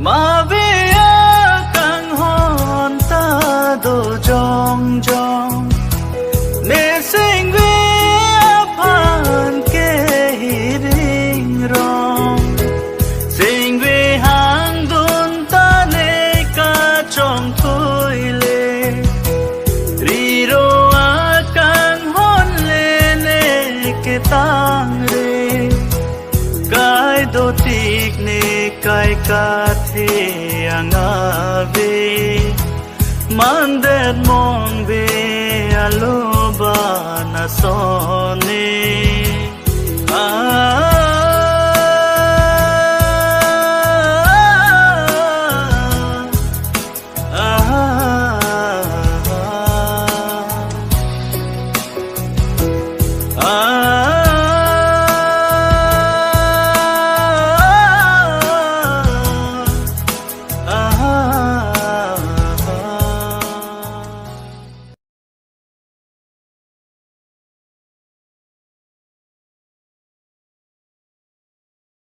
mà vì càng hòn ta đồ jong jong để sinh vi pan kê ring rong sinh vi hàng đun ta nê ca trong thôi lệ ri ro càng hòn lê nê ke tang re cái đồ tiếc nê cái ca thế anga về man det mong về alo ba na son